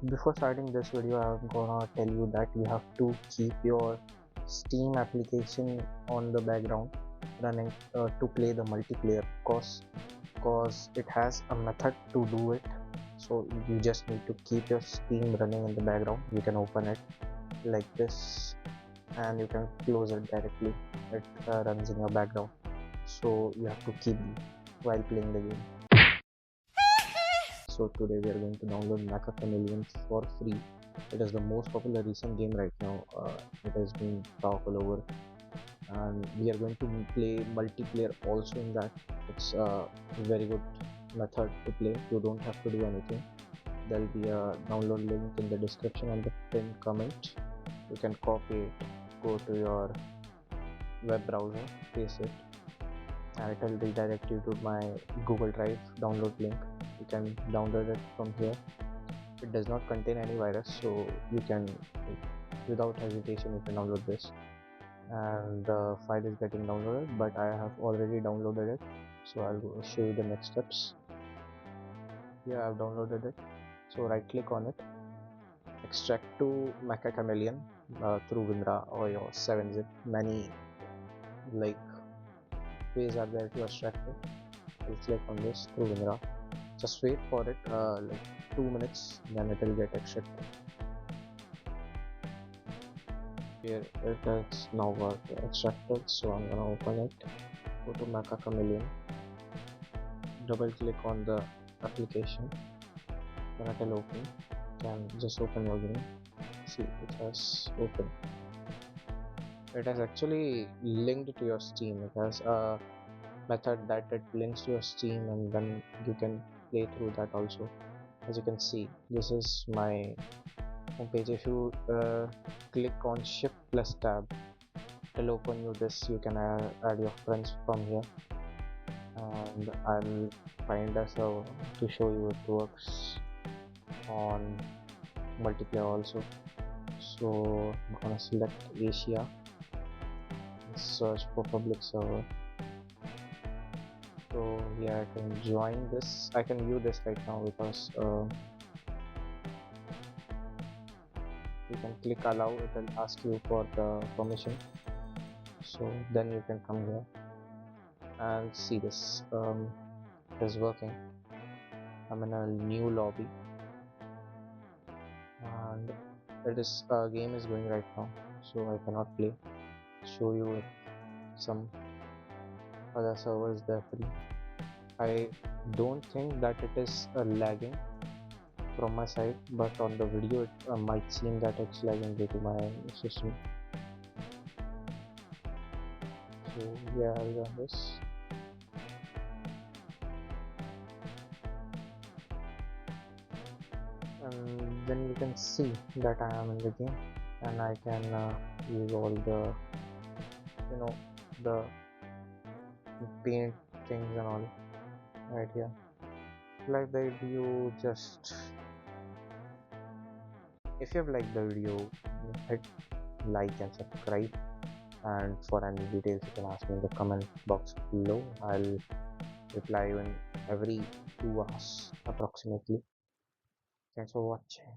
Before starting this video, I'm gonna tell you that you have to keep your Steam application on the background running to play the multiplayer, cause it has a method to do it. So you just need to keep your Steam running in the background. You can open it like this and you can close it directly. It runs in your background, so you have to keep while playing the game. So today we are going to download MECCHA CHAMELEON for free. It is the most popular recent game right now. It has been talked all over, and we are going to play multiplayer also in that. It's a very good method to play. You don't have to do anything. There will be a download link in the description and the pinned comment. You can copy it, go to your web browser, paste it, and it will redirect you to my Google Drive download link. You can download it from here. It does not contain any virus, so you can, without hesitation, you can download this. And the file is getting downloaded, but I have already downloaded it, so I'll show you the next steps. Here I've downloaded it, so right click on it, extract to MECCHA CHAMELEON through WinRAR or your 7-zip. Many like ways are there to extract it. I'll click on this through WinRAR. Just wait for it like 2 minutes, then it will get extracted. Here it is now got extracted, so I'm gonna open it. Go to MECCHA CHAMELEON, double click on the application, then it will open. Can just open your game. See, it has opened. It has actually linked to your Steam. It has a method that it links to your Steam, and then you can play through that also. As you can see, this is my homepage. If you click on Shift plus Tab, it will open you this. You can add your friends from here, and I'll find a server to show you it works on multiplayer also. So I'm gonna select Asia, search for public server. So yeah, I can join this. I can view this right now because you can click allow. It will ask you for the permission. So then you can come here and see this. It is working. I'm in a new lobby, and it is game is going right now, so I cannot play. Show you if some other servers there free. I don't think that it is lagging from my side, but on the video it might seem that it's lagging due to my system. So yeah, I'll run this. And then you can see that I am in the game, and I can use all the, the paint things and all right here. Like the video, just if you have liked the video, hit like and subscribe, and for any details you can ask me in the comment box below. I'll reply you in every 2 hours approximately. Thanks for watching.